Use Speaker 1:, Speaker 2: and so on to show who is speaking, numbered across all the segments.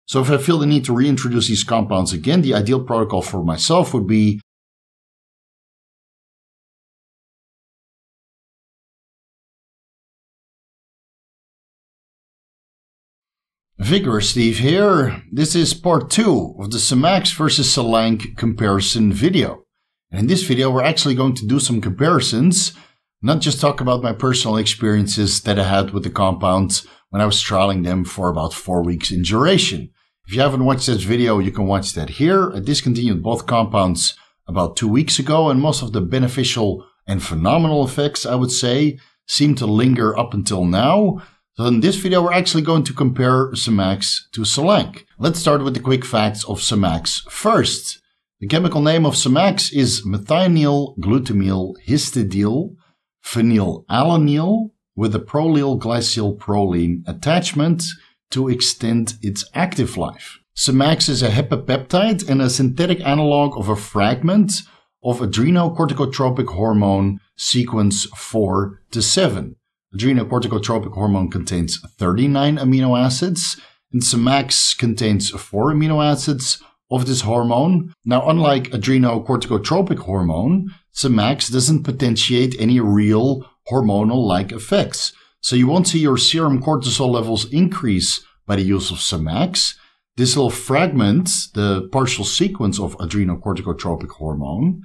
Speaker 1: So if I feel the need to reintroduce these compounds again, the ideal protocol for myself would be Vigorous Steve here. This is part 2 of the Semax versus Selank comparison video. And in this video, we're actually going to do some comparisons, not just talk about my personal experiences that I had with the compounds when I was trialing them for about 4 weeks in duration. If you haven't watched this video, you can watch that here. I discontinued both compounds about 2 weeks ago, and most of the beneficial and phenomenal effects, I would say, seem to linger up until now. So in this video, we're actually going to compare Semax to Selank. Let's start with the quick facts of Semax first. The chemical name of Semax is methionine glutamyl histidyl phenylalanine with a prolyl glycyl proline attachment to extend its active life. Semax is a hepapeptide and a synthetic analog of a fragment of adrenocorticotropic hormone sequence 4 to 7. Adrenocorticotropic hormone contains 39 amino acids, and Semax contains 4 amino acids of this hormone. Now, unlike adrenocorticotropic hormone, Semax doesn't potentiate any real hormonal-like effects. So you won't see your serum cortisol levels increase by the use of Semax. This little fragment, the partial sequence of adrenocorticotropic hormone,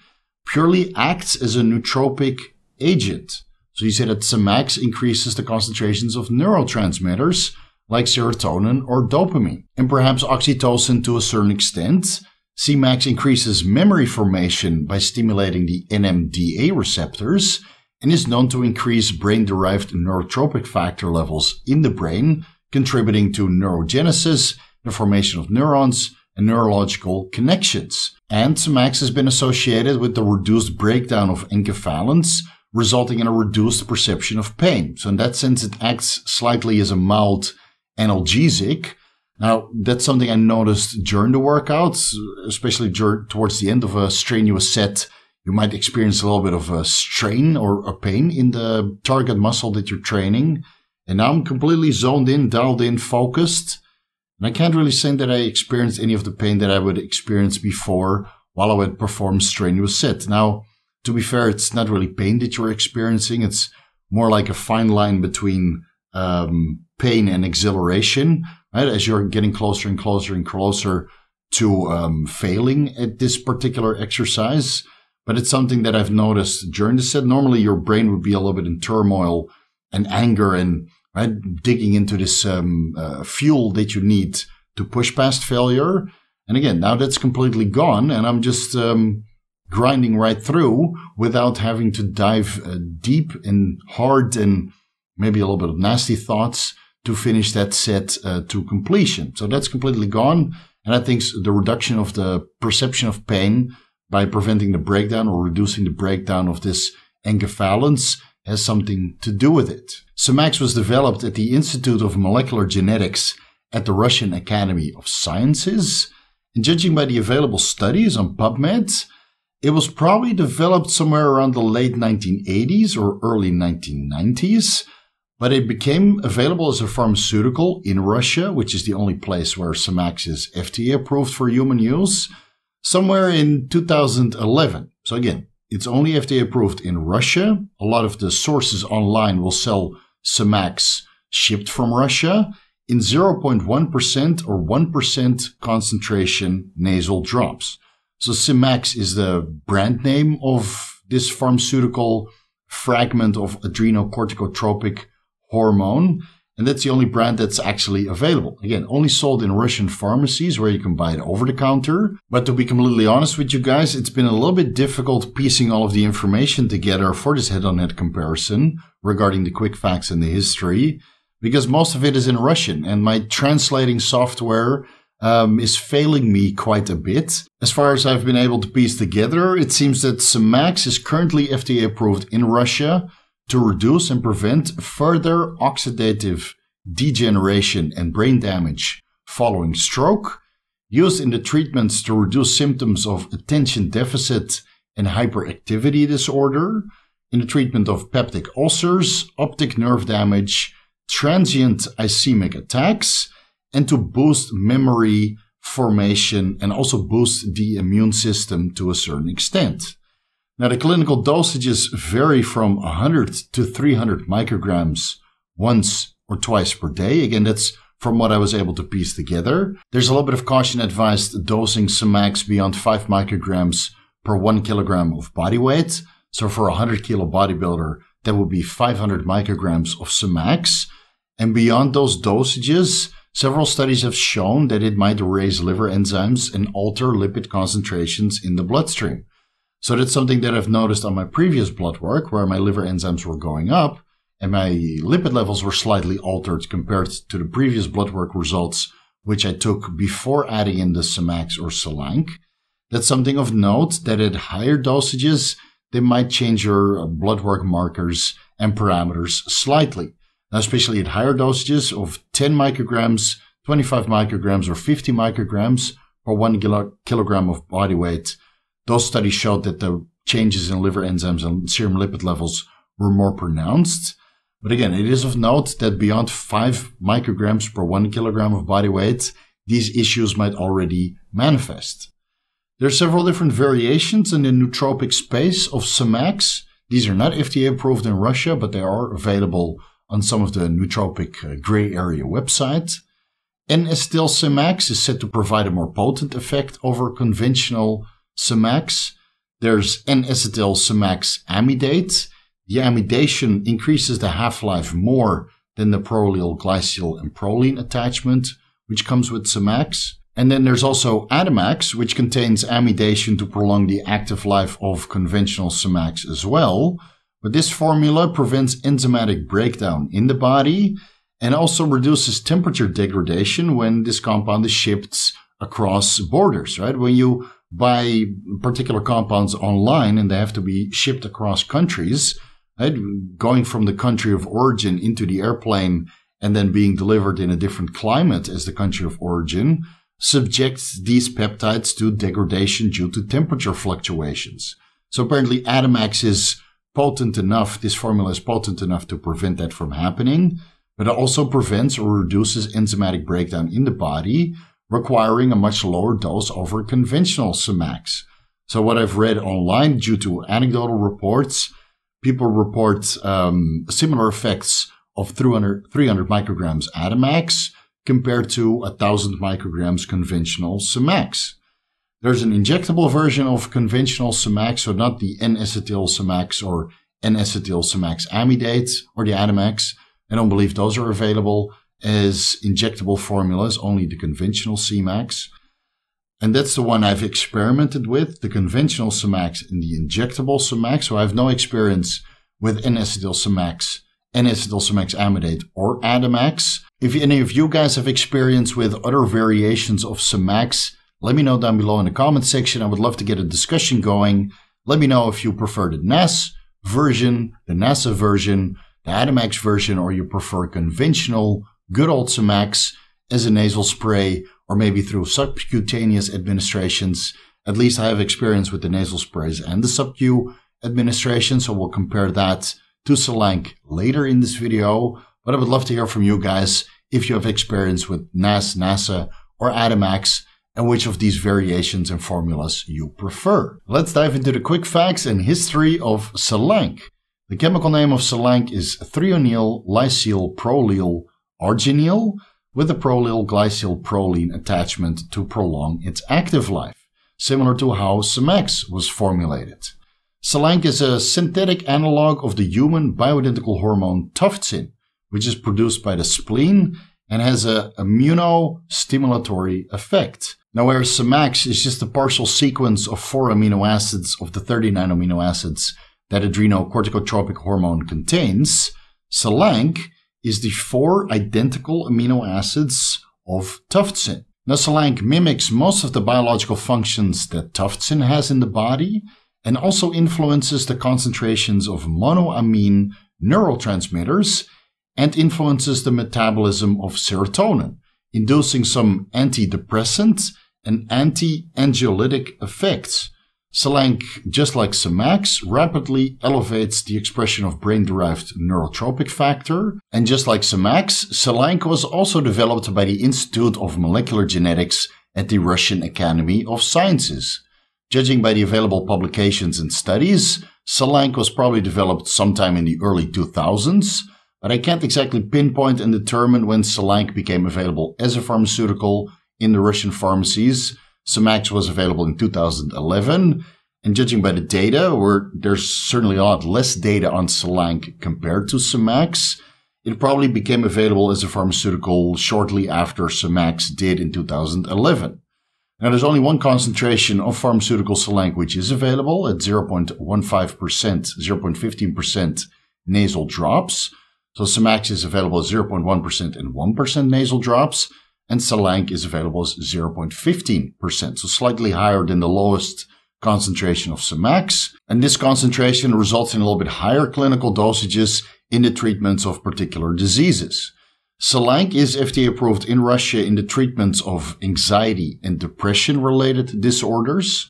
Speaker 1: purely acts as a nootropic agent. So you say that Semax increases the concentrations of neurotransmitters like serotonin or dopamine, and perhaps oxytocin to a certain extent. Semax increases memory formation by stimulating the NMDA receptors and is known to increase brain-derived neurotropic factor levels in the brain, contributing to neurogenesis, the formation of neurons, and neurological connections. And Semax has been associated with the reduced breakdown of enkephalins, resulting in a reduced perception of pain. So in that sense, it acts slightly as a mild analgesic. Now, that's something I noticed during the workouts, especially towards the end of a strenuous set. You might experience a little bit of a strain or a pain in the target muscle that you're training. And now I'm completely zoned in, dialed in, focused. And I can't really say that I experienced any of the pain that I would experience before while I would perform strenuous set. Now, to be fair, it's not really pain that you're experiencing. It's more like a fine line between pain and exhilaration, right? As you're getting closer and closer and closer to failing at this particular exercise. But it's something that I've noticed during the set. Normally, your brain would be a little bit in turmoil and anger and right, digging into this fuel that you need to push past failure. And again, now that's completely gone, and I'm just grinding right through without having to dive deep and hard and maybe a little bit of nasty thoughts to finish that set to completion. So that's completely gone. And I think the reduction of the perception of pain by preventing the breakdown or reducing the breakdown of this enkephalins has something to do with it. Semax was developed at the Institute of Molecular Genetics at the Russian Academy of Sciences. And judging by the available studies on PubMed, it was probably developed somewhere around the late 1980s or early 1990s, but it became available as a pharmaceutical in Russia, which is the only place where Semax is FDA approved for human use, somewhere in 2011. So again, it's only FDA approved in Russia. A lot of the sources online will sell Semax shipped from Russia in 0.1% or 1% concentration nasal drops. So Semax is the brand name of this pharmaceutical fragment of adrenocorticotropic hormone. And that's the only brand that's actually available. Again, only sold in Russian pharmacies where you can buy it over the counter. But to be completely honest with you guys, it's been a little bit difficult piecing all of the information together for this head-on-head comparison regarding the quick facts and the history, because most of it is in Russian and my translating software is failing me quite a bit. As far as I've been able to piece together, it seems that Semax is currently FDA approved in Russia to reduce and prevent further oxidative degeneration and brain damage following stroke, used in the treatments to reduce symptoms of attention deficit and hyperactivity disorder, in the treatment of peptic ulcers, optic nerve damage, transient ischemic attacks, and to boost memory formation and also boost the immune system to a certain extent. Now, the clinical dosages vary from 100 to 300 micrograms once or twice per day. Again, that's from what I was able to piece together. There's a little bit of caution advised dosing Semax beyond 5 micrograms per 1 kilogram of body weight. So for a 100 kilo bodybuilder, that would be 500 micrograms of Semax. And beyond those dosages, several studies have shown that it might raise liver enzymes and alter lipid concentrations in the bloodstream. So that's something that I've noticed on my previous blood work, where my liver enzymes were going up and my lipid levels were slightly altered compared to the previous blood work results, which I took before adding in the Semax or Selank. That's something of note, that at higher dosages, they might change your blood work markers and parameters slightly. Now, especially at higher dosages of 10 micrograms, 25 micrograms, or 50 micrograms per 1 kilogram of body weight, those studies showed that the changes in liver enzymes and serum lipid levels were more pronounced. But again, it is of note that beyond 5 micrograms per 1 kilogram of body weight, these issues might already manifest. There are several different variations in the nootropic space of Semax. These are not FDA approved in Russia, but they are available on some of the nootropic gray area websites. N-acetyl Semax is said to provide a more potent effect over conventional Semax. There's N-acetyl Semax amidate. The amidation increases the half-life more than the prolyl, glycol, and proline attachment, which comes with Semax. And then there's also Ademax, which contains amidation to prolong the active life of conventional Semax as well. But this formula prevents enzymatic breakdown in the body and also reduces temperature degradation when this compound is shipped across borders, right? When you buy particular compounds online and they have to be shipped across countries, right? Going from the country of origin into the airplane and then being delivered in a different climate as the country of origin subjects these peptides to degradation due to temperature fluctuations. So apparently Ademax is potent enough, this formula is potent enough to prevent that from happening, but it also prevents or reduces enzymatic breakdown in the body, requiring a much lower dose over conventional Semax. So what I've read online, due to anecdotal reports, people report similar effects of 300 micrograms Ademax compared to 1,000 micrograms conventional Semax. There's an injectable version of conventional Semax, so not the N-acetyl Semax or N-acetyl Semax amidate or the Ademax. I don't believe those are available as injectable formulas, only the conventional Semax. And that's the one I've experimented with, the conventional Semax and the injectable Semax. So I have no experience with N-acetyl Semax, N-acetyl Semax amidate, or Ademax. If any of you guys have experience with other variations of Semax, let me know down below in the comment section. I would love to get a discussion going. Let me know if you prefer the NAS version, the NASA version, the Ademax version, or you prefer conventional, good old Semax as a nasal spray, or maybe through subcutaneous administrations. At least I have experience with the nasal sprays and the subcu administration, so we'll compare that to Selank later in this video. But I would love to hear from you guys if you have experience with NAS, NASA, or Ademax, and which of these variations and formulas you prefer. Let's dive into the quick facts and history of Selank. The chemical name of Selank is threonyl lysyl prolyl arginyl, with a prolyl glycol proline attachment to prolong its active life, similar to how Semax was formulated. Selank is a synthetic analog of the human bioidentical hormone tuftin, which is produced by the spleen and has an immunostimulatory effect. Now, whereas Semax is just a partial sequence of 4 amino acids of the 39 amino acids that adrenocorticotropic hormone contains, Selank is the 4 identical amino acids of tuftin. Now, Selank mimics most of the biological functions that tuftin has in the body and also influences the concentrations of monoamine neurotransmitters and influences the metabolism of serotonin, inducing some antidepressant and anti-anxiolytic effects. Selank, just like Semax, rapidly elevates the expression of brain-derived neurotropic factor. And just like Semax, Selank was also developed by the Institute of Molecular Genetics at the Russian Academy of Sciences. Judging by the available publications and studies, Selank was probably developed sometime in the early 2000s, but I can't exactly pinpoint and determine when Selank became available as a pharmaceutical in the Russian pharmacies. Semax was available in 2011, and judging by the data, where there's certainly a lot less data on Selank compared to Semax, it probably became available as a pharmaceutical shortly after Semax did in 2011. Now, there's only one concentration of pharmaceutical Selank which is available at 0.15%, 0.15% nasal drops. So Semax is available as 0.1% and 1% nasal drops, and Selank is available as 0.15%, so slightly higher than the lowest concentration of Semax. And this concentration results in a little bit higher clinical dosages in the treatments of particular diseases. Selank is FDA approved in Russia in the treatments of anxiety and depression-related disorders.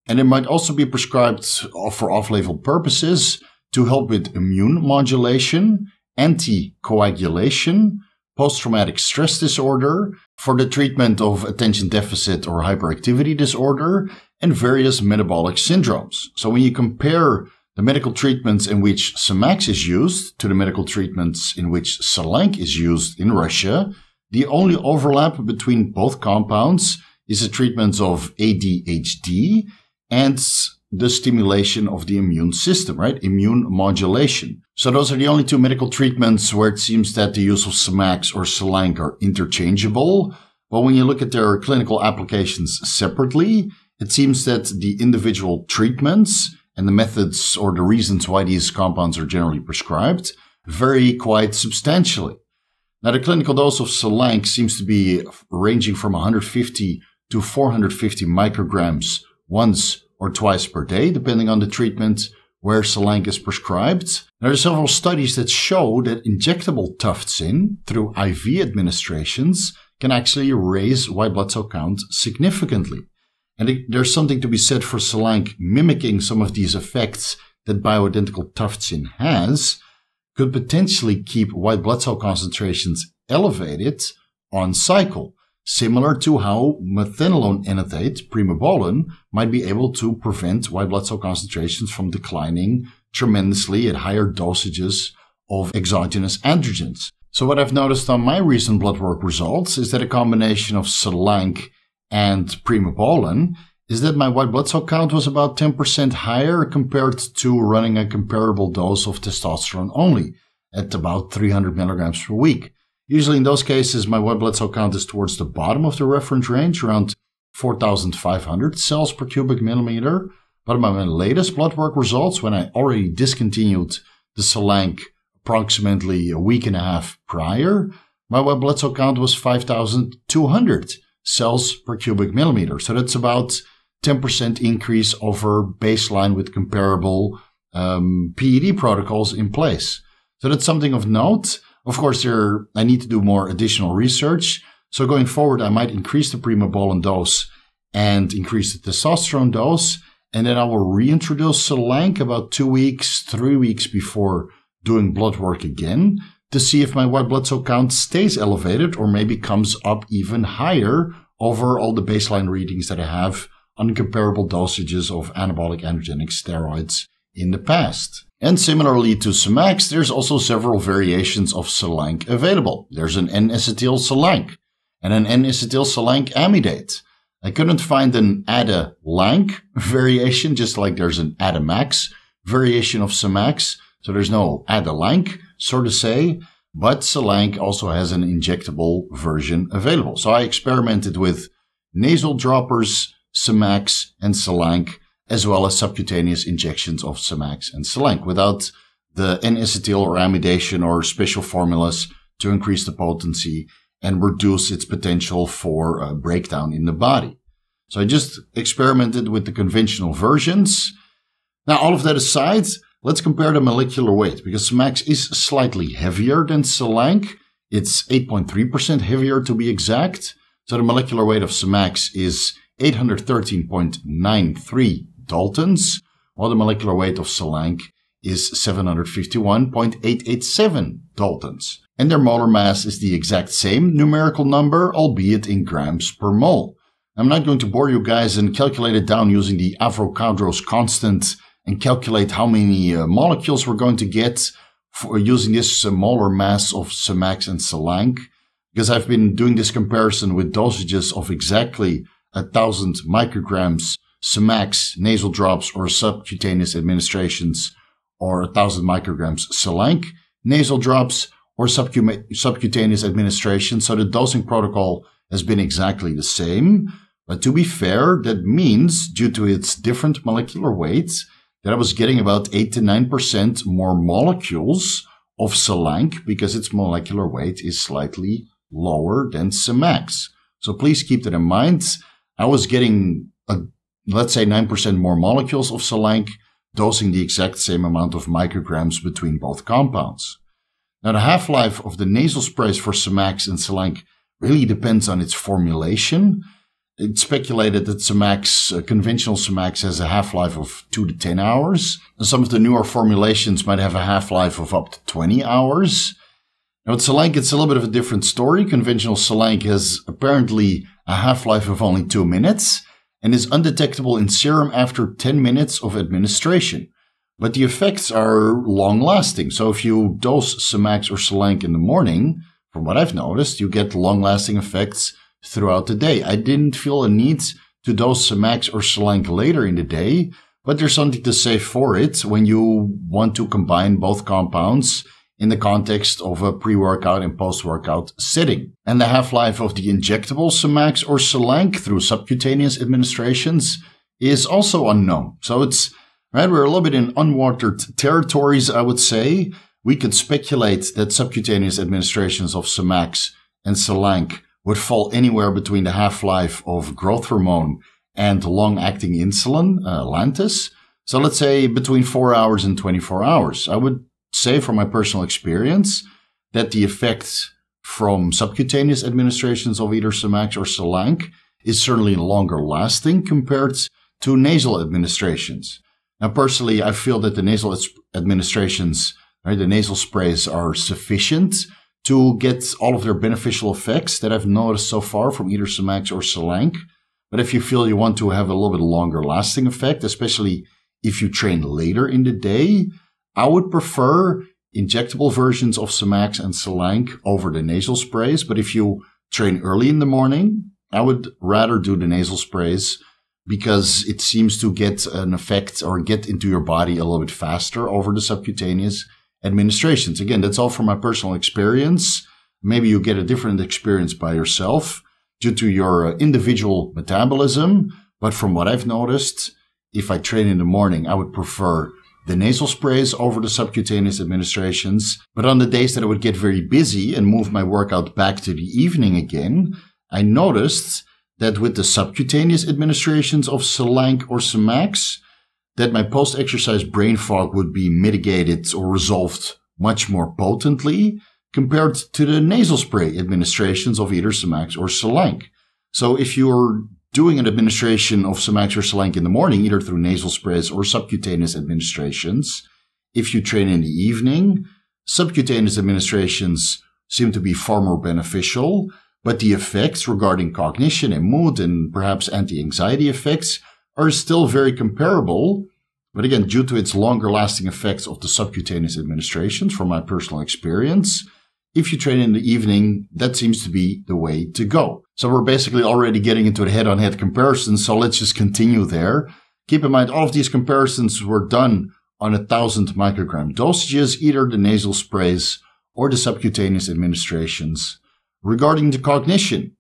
Speaker 1: And it might also be prescribed for off-label purposes to help with immune modulation, anticoagulation, post-traumatic stress disorder, for the treatment of attention deficit or hyperactivity disorder, and various metabolic syndromes. So when you compare the medical treatments in which Semax is used to the medical treatments in which Selank is used in Russia, the only overlap between both compounds is the treatments of ADHD and the stimulation of the immune system, right? Immune modulation. So those are the only two medical treatments where it seems that the use of Semax or Selank are interchangeable. But when you look at their clinical applications separately, it seems that the individual treatments and the methods or the reasons why these compounds are generally prescribed vary quite substantially. Now, the clinical dose of Selank seems to be ranging from 150 to 450 micrograms once or twice per day, depending on the treatment where Selank is prescribed. There are several studies that show that injectable tufts-in through IV administrations can actually raise white blood cell count significantly. And there's something to be said for Selank mimicking some of these effects that bioidentical tufts-in has, could potentially keep white blood cell concentrations elevated on cycle, similar to how methanolone enanthate, primobolan, might be able to prevent white blood cell concentrations from declining tremendously at higher dosages of exogenous androgens. So what I've noticed on my recent blood work results is that a combination of Selank and primobolan is that my white blood cell count was about 10% higher compared to running a comparable dose of testosterone only at about 300 milligrams per week. Usually in those cases, my white blood cell count is towards the bottom of the reference range, around 4,500 cells per cubic millimeter. But in my latest blood work results, when I already discontinued the Selank approximately a week and a half prior, my white blood cell count was 5,200 cells per cubic millimeter. So that's about 10% increase over baseline with comparable PED protocols in place. So that's something of note. Of course, I need to do more additional research. So going forward, I might increase the primobolan dose and increase the testosterone dose. And then I will reintroduce Selank about 2 weeks, 3 weeks before doing blood work again to see if my white blood cell count stays elevated or maybe comes up even higher over all the baseline readings that I have on comparable dosages of anabolic androgenic steroids in the past. And similarly to Semax, there's also several variations of Selank available. There's an N-acetyl Selank and an N-acetyl Selank amidate. I couldn't find an Ada-Lank variation, just like there's an Ada-Max variation of Semax. So there's no Ada-Lank, so to say, but Selank also has an injectable version available. So I experimented with nasal droppers, Semax, and Selank, as well as subcutaneous injections of Semax and Selank without the N-acetyl or amidation or special formulas to increase the potency and reduce its potential for breakdown in the body. So I just experimented with the conventional versions. Now, all of that aside, let's compare the molecular weight, because Semax is slightly heavier than Selank. It's 8.3% heavier to be exact. So the molecular weight of Semax is 813.93 Daltons, while the molecular weight of Selank is 751.887 Daltons. And their molar mass is the exact same numerical number, albeit in grams per mole. I'm not going to bore you guys and calculate it down using the Avogadro's constant and calculate how many molecules we're going to get for using this molar mass of Semax and Selank, because I've been doing this comparison with dosages of exactly 1,000 micrograms Semax nasal drops or subcutaneous administrations, or 1,000 micrograms Selank nasal drops or subcutaneous administration. So the dosing protocol has been exactly the same. But to be fair, that means, due to its different molecular weights, that I was getting about 8 to 9% more molecules of Selank because its molecular weight is slightly lower than Semax. So please keep that in mind. I was getting, let's say, 9% more molecules of Selank, dosing the exact same amount of micrograms between both compounds. Now, the half-life of the nasal sprays for Semax and Selank really depends on its formulation. It's speculated that conventional Semax has a half-life of 2 to 10 hours. And some of the newer formulations might have a half-life of up to 20 hours. Now with Selank, it's a little bit of a different story. Conventional Selank has apparently a half-life of only 2 minutes and is undetectable in serum after 10 minutes of administration. But the effects are long-lasting. So if you dose Semax or Selank in the morning, from what I've noticed, you get long-lasting effects throughout the day. I didn't feel a need to dose Semax or Selank later in the day, but there's something to say for it when you want to combine both compounds in the context of a pre-workout and post-workout setting. And the half-life of the injectable Semax or Selank through subcutaneous administrations is also unknown. So it's right, we're a little bit in unwatered territories, I would say. We could speculate that subcutaneous administrations of Semax and Selank would fall anywhere between the half-life of growth hormone and long-acting insulin, Lantus. So let's say between 4 hours and 24 hours. I would say from my personal experience that the effect from subcutaneous administrations of either Semax or Selank is certainly longer lasting compared to nasal administrations. Now, personally, I feel that the nasal administrations, right, the nasal sprays are sufficient to get all of their beneficial effects that I've noticed so far from either Semax or Selank. But if you feel you want to have a little bit longer lasting effect, especially if you train later in the day, I would prefer injectable versions of Semax and Selank over the nasal sprays. But if you train early in the morning, I would rather do the nasal sprays because it seems to get an effect or get into your body a little bit faster over the subcutaneous administrations. Again, that's all from my personal experience. Maybe you get a different experience by yourself due to your individual metabolism. But from what I've noticed, if I train in the morning, I would prefer the nasal sprays over the subcutaneous administrations. But on the days that I would get very busy and move my workout back to the evening again, I noticed that with the subcutaneous administrations of Selank or Semax, that my post-exercise brain fog would be mitigated or resolved much more potently compared to the nasal spray administrations of either Semax or Selank. So if you're doing an administration of Semax or Selank in the morning, either through nasal sprays or subcutaneous administrations, if you train in the evening, subcutaneous administrations seem to be far more beneficial, but the effects regarding cognition and mood and perhaps anti-anxiety effects are still very comparable. But again, due to its longer lasting effects of the subcutaneous administrations from my personal experience, if you train in the evening, that seems to be the way to go. So we're basically already getting into the head-on-head comparison, so let's just continue there. Keep in mind, all of these comparisons were done on 1,000 microgram dosages, either the nasal sprays or the subcutaneous administrations. Regarding the cognition,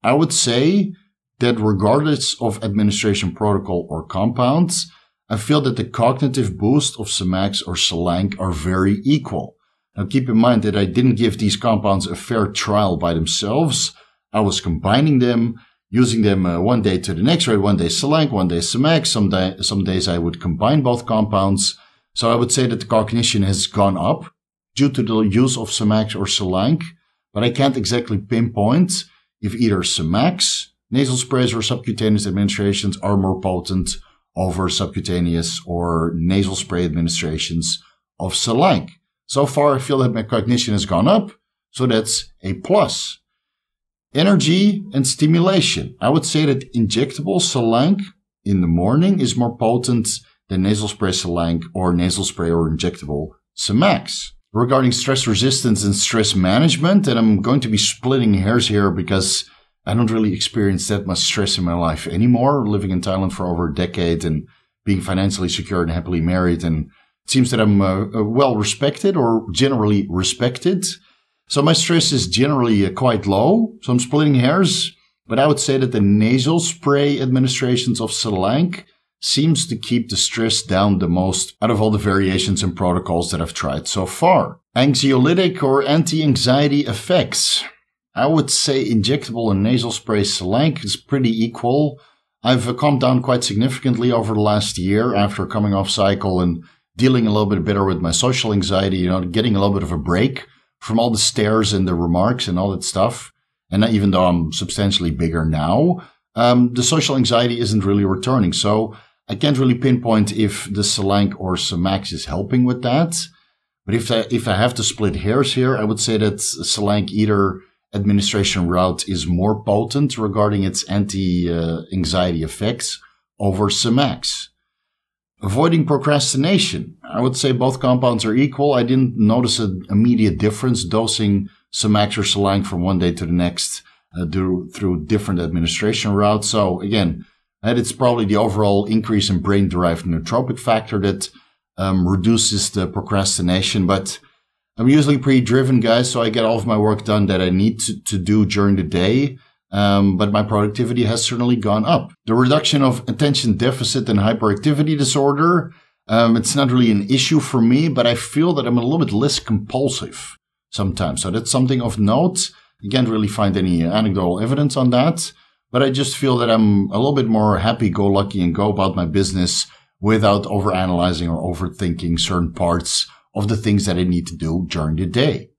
Speaker 1: I would say that regardless of administration protocol or compounds, I feel that the cognitive boost of Semax or Selank are very equal. Now keep in mind that I didn't give these compounds a fair trial by themselves. I was combining them, using them one day to the next, right? One day Selank, one day Semax. Some days I would combine both compounds. So I would say that the cognition has gone up due to the use of Semax or Selank, but I can't exactly pinpoint if either Semax, nasal sprays or subcutaneous administrations are more potent over subcutaneous or nasal spray administrations of Selank. So far, I feel that my cognition has gone up, so that's a plus. Energy and stimulation. I would say that injectable Selank in the morning is more potent than nasal spray Selank or nasal spray or injectable Semax. Regarding stress resistance and stress management, and I'm going to be splitting hairs here because I don't really experience that much stress in my life anymore, living in Thailand for over a decade and being financially secure and happily married. And it seems that I'm well respected or generally respected. So my stress is generally quite low. So I'm splitting hairs, but I would say that the nasal spray administrations of Selank seems to keep the stress down the most out of all the variations and protocols that I've tried so far. Anxiolytic or anti-anxiety effects. I would say injectable and nasal spray Selank is pretty equal. I've calmed down quite significantly over the last year after coming off cycle and dealing a little bit better with my social anxiety, getting a little bit of a break from all the stares and the remarks and all that stuff. And even though I'm substantially bigger now, the social anxiety isn't really returning. So I can't really pinpoint if the Selank or Semax is helping with that. But if I have to split hairs here, I would say that Selank either administration route is more potent regarding its anti-anxiety effects over Semax. Avoiding procrastination. I would say both compounds are equal. I didn't notice an immediate difference dosing Semax or Selank from one day to the next through different administration routes. So again, it's probably the overall increase in brain-derived nootropic factor that reduces the procrastination. But I'm usually pretty driven, guys, so I get all of my work done that I need to do during the day. But my productivity has certainly gone up. The reduction of attention deficit and hyperactivity disorder, it's not really an issue for me, but I feel that I'm a little bit less compulsive sometimes. So that's something of note. You can't really find any anecdotal evidence on that. But I just feel that I'm a little bit more happy-go-lucky and go about my business without overanalyzing or overthinking certain parts of the things that I need to do during the day.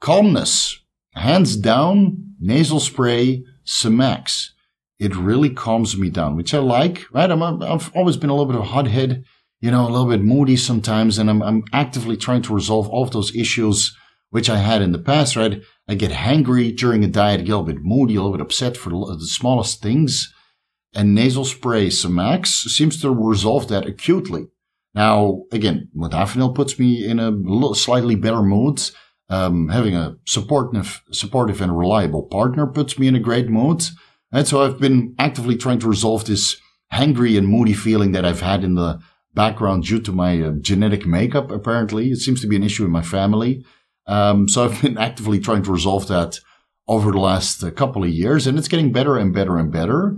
Speaker 1: Calmness. Hands down, nasal spray, Semax. It really calms me down, which I like, right? I've always been a little bit of a hothead, a little bit moody sometimes, and I'm actively trying to resolve all of those issues which I had in the past, right? I get hangry during a diet, I get a little bit moody, a little bit upset for the smallest things. And nasal spray Semax seems to resolve that acutely. Now, again, modafinil puts me in a slightly better mood. Having a supportive and reliable partner puts me in a great mood. And so I've been actively trying to resolve this hangry and moody feeling that I've had in the background due to my genetic makeup, apparently. It seems to be an issue in my family. So I've been actively trying to resolve that over the last couple of years, and it's getting better and better and better.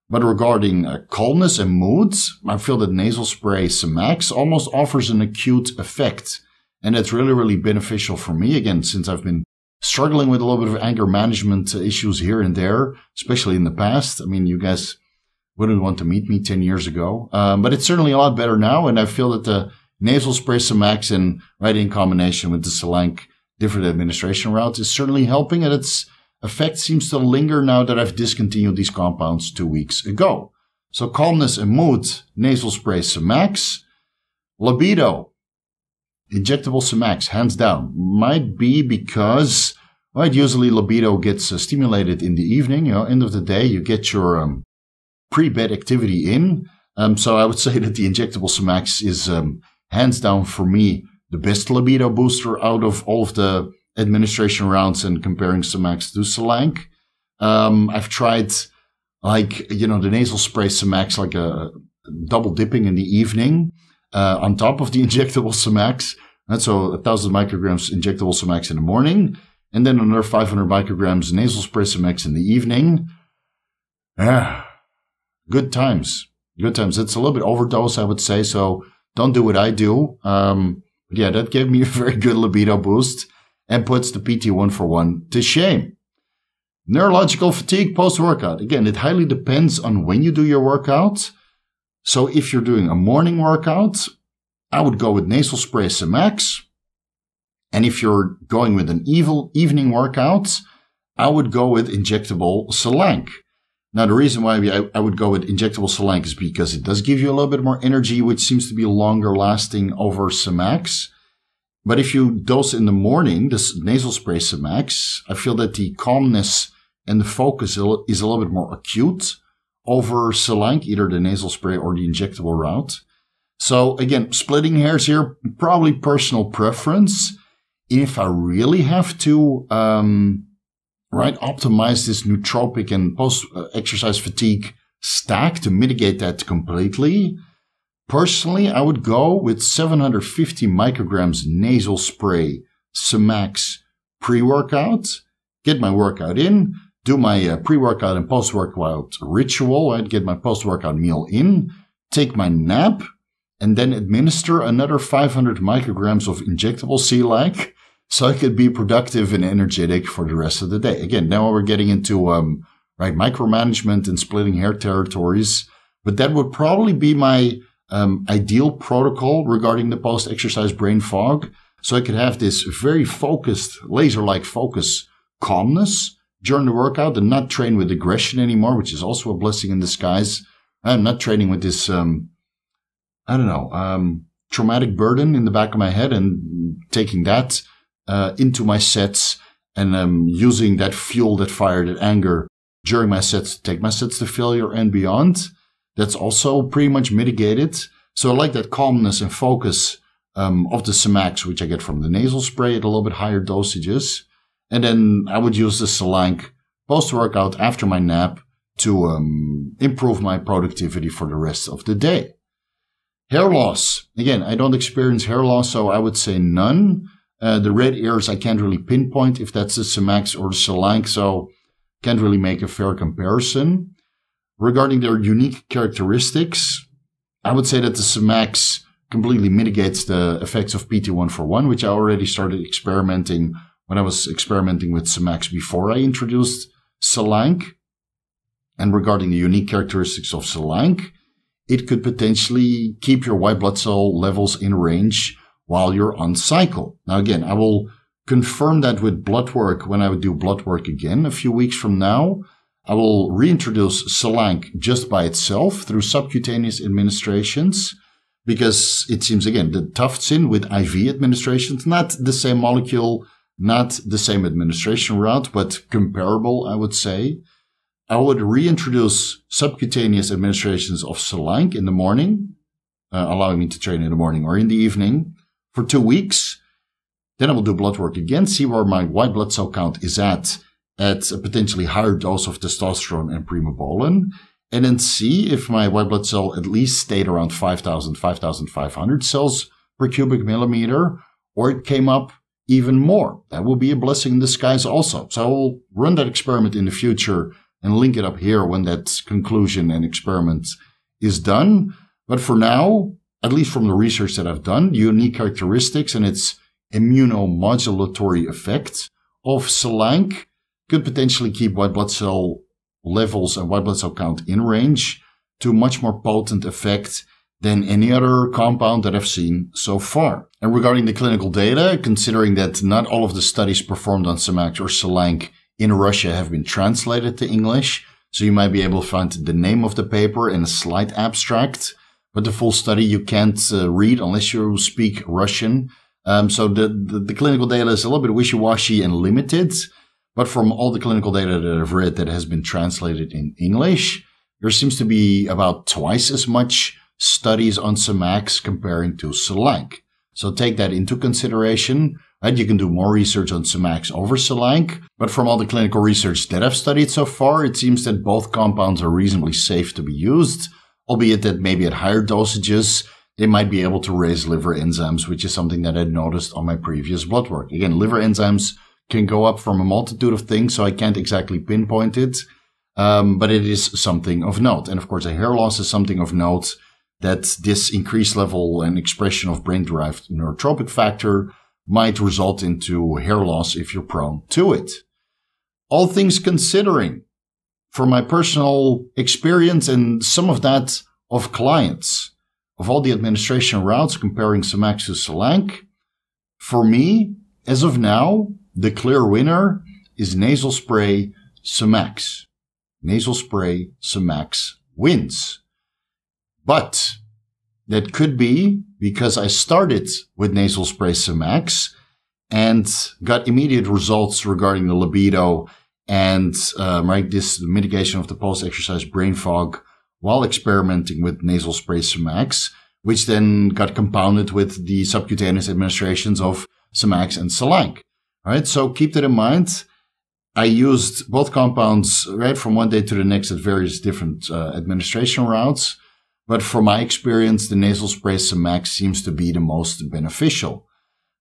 Speaker 1: But regarding calmness and moods, I feel that nasal spray Semax almost offers an acute effect. And that's really, really beneficial for me, again, since I've been struggling with a little bit of anger management issues here and there, especially in the past. I mean, you guys wouldn't want to meet me 10 years ago. But it's certainly a lot better now, and I feel that the nasal spray Semax and right in combination with the Selank different administration routes is certainly helping, and its effect seems to linger now that I've discontinued these compounds 2 weeks ago. So calmness and mood, nasal spray Semax. Libido, injectable Semax, hands down. Might be because, right, usually libido gets stimulated in the evening. End of the day, you get your pre-bed activity in. So I would say that the injectable Semax is hands down for me the best libido booster out of all of the administration rounds and comparing Semax to Selank. I've tried the nasal spray Semax, like a double dipping in the evening on top of the injectable Semax. And so 1,000 micrograms injectable Semax in the morning, and then another 500 micrograms nasal spray Semax in the evening. Good times. Good times. It's a little bit overdose, I would say, so don't do what I do. That gave me a very good libido boost and puts the PT 1-for-1 to shame. Neurological fatigue post-workout. Again, it highly depends on when you do your workout. So if you're doing a morning workout, I would go with nasal spray Semax. And if you're going with an evening workout, I would go with injectable Selank. Now, the reason why I would go with injectable Selank is because it does give you a little bit more energy, which seems to be longer lasting over Semax. But if you dose in the morning, this nasal spray Semax, I feel that the calmness and the focus is a little bit more acute over Selank, either the nasal spray or the injectable route. So again, splitting hairs here, probably personal preference. If I really have to, optimize this nootropic and post-exercise fatigue stack to mitigate that completely, personally, I would go with 750 micrograms nasal spray Semax pre-workout, get my workout in, do my pre-workout and post-workout ritual, I'd get my post-workout meal in, take my nap, and then administer another 500 micrograms of injectable Selank, so I could be productive and energetic for the rest of the day. Again, now we're getting into micromanagement and splitting hair territories, but that would probably be my ideal protocol regarding the post-exercise brain fog. So I could have this very focused, laser-like focus calmness during the workout and not train with aggression anymore, which is also a blessing in disguise. I'm not training with this, traumatic burden in the back of my head and taking that into my sets and using that fuel, that fire, that anger during my sets to take my sets to failure and beyond. That's also pretty much mitigated. So I like that calmness and focus of the Semax, which I get from the nasal spray at a little bit higher dosages. And then I would use the Selank post-workout after my nap to improve my productivity for the rest of the day. Hair loss. Again, I don't experience hair loss, so I would say none. The red ears, I can't really pinpoint if that's the Semax or the Selank, so can't really make a fair comparison. Regarding their unique characteristics, I would say that the Semax completely mitigates the effects of PT141, which I already started experimenting when I was experimenting with Semax before I introduced Selank. And regarding the unique characteristics of Selank, it could potentially keep your white blood cell levels in range while you're on cycle. Now, again, I will confirm that with blood work when I would do blood work again a few weeks from now. I will reintroduce Selank just by itself through subcutaneous administrations because it seems, again, the Tufts-in with IV administrations, not the same molecule, not the same administration route, but comparable, I would say. I would reintroduce subcutaneous administrations of Selank in the morning, allowing me to train in the morning or in the evening for 2 weeks. Then I will do blood work again, see where my white blood cell count is at a potentially higher dose of testosterone and primobolan, and then see if my white blood cell at least stayed around 5,000, 5,500 cells per cubic millimeter, or it came up even more. That will be a blessing in disguise also. So I will run that experiment in the future and link it up here when that conclusion and experiment is done. But for now, at least from the research that I've done, the unique characteristics and its immunomodulatory effect of Selank could potentially keep white blood cell levels and white blood cell count in range to much more potent effect than any other compound that I've seen so far. And regarding the clinical data, considering that not all of the studies performed on Semax or Selank in Russia have been translated to English, so you might be able to find the name of the paper and a slight abstract, but the full study you can't read unless you speak Russian. So the clinical data is a little bit wishy-washy and limited, but from all the clinical data that I've read that has been translated in English, there seems to be about twice as much studies on Semax comparing to Selank. So take that into consideration. Right? You can do more research on Semax over Selank, but from all the clinical research that I've studied so far, it seems that both compounds are reasonably safe to be used, albeit that maybe at higher dosages, they might be able to raise liver enzymes, which is something that I noticed on my previous blood work. Again, liver enzymes can go up from a multitude of things, so I can't exactly pinpoint it, but it is something of note. And of course, a hair loss is something of note, that this increased level and expression of brain-derived neurotropic factor might result into hair loss if you're prone to it. All things considering, from my personal experience and some of that of clients, of all the administration routes comparing Semax to Selank, for me, as of now, the clear winner is nasal spray Semax. nasal spray Semax wins. But that could be because I started with nasal spray Semax and got immediate results regarding the libido and this mitigation of the post-exercise brain fog while experimenting with nasal spray Semax, which then got compounded with the subcutaneous administrations of Semax and Selank. All right, so keep that in mind. I used both compounds right from one day to the next at various different administration routes. But from my experience, the nasal spray Semax seems to be the most beneficial.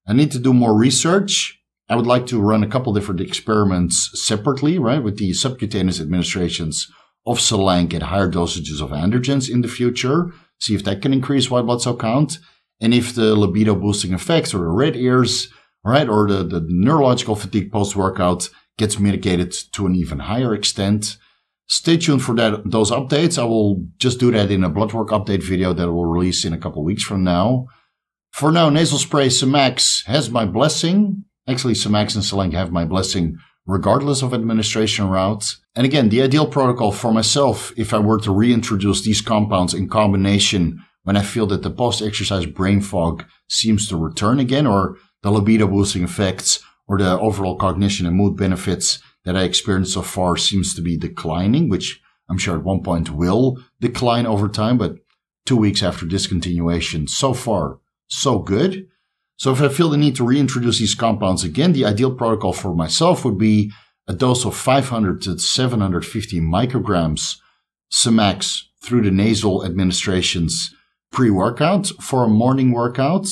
Speaker 1: I need to do more research. I would like to run a couple different experiments separately, right, with the subcutaneous administrations of Selank at higher dosages of androgens in the future. See if that can increase white blood cell count. And if the libido boosting effects or the red ears, right, or the neurological fatigue post-workout gets mitigated to an even higher extent. Stay tuned for those updates. I will just do that in a blood work update video that I will release in a couple weeks from now. For now, nasal spray Semax has my blessing. Actually, Semax and Selank have my blessing regardless of administration route. And again, the ideal protocol for myself, if I were to reintroduce these compounds in combination when I feel that the post-exercise brain fog seems to return again, or the libido boosting effects, or the overall cognition and mood benefits that I experienced so far seems to be declining, which I'm sure at one point will decline over time, but 2 weeks after discontinuation, so far, so good. So if I feel the need to reintroduce these compounds again, the ideal protocol for myself would be a dose of 500 to 750 micrograms Semax through the nasal administrations pre-workout for a morning workout,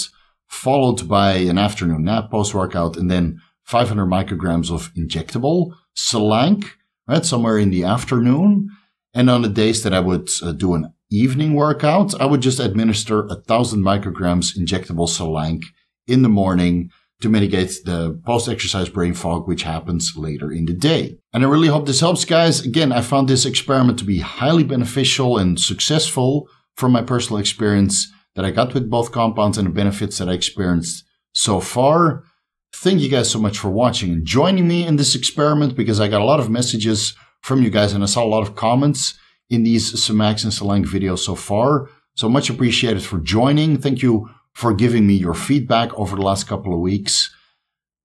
Speaker 1: followed by an afternoon nap post-workout, and then 500 micrograms of injectable Selank, right, somewhere in the afternoon. And on the days that I would do an evening workout, I would just administer 1,000 micrograms injectable Selank in the morning to mitigate the post-exercise brain fog, which happens later in the day. And I really hope this helps, guys. Again, I found this experiment to be highly beneficial and successful from my personal experience that I got with both compounds and the benefits that I experienced so far. Thank you guys so much for watching and joining me in this experiment, because I got a lot of messages from you guys and I saw a lot of comments in these Semax and Selank videos so far. So much appreciated for joining. Thank you for giving me your feedback over the last couple of weeks.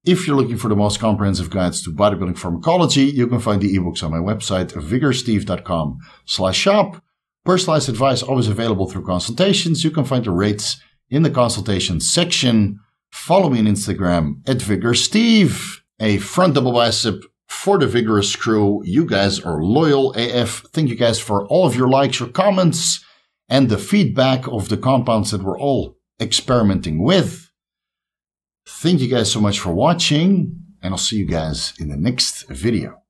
Speaker 1: If you're looking for the most comprehensive guides to bodybuilding pharmacology, you can find the ebooks on my website, vigorsteve.com/shop. Personalized advice always available through consultations. You can find the rates in the consultations section. Follow me on Instagram at VigorSteve. A front double bicep for the Vigorous crew. You guys are loyal AF. Thank you guys for all of your likes, your comments, and the feedback of the compounds that we're all experimenting with. Thank you guys so much for watching, and I'll see you guys in the next video.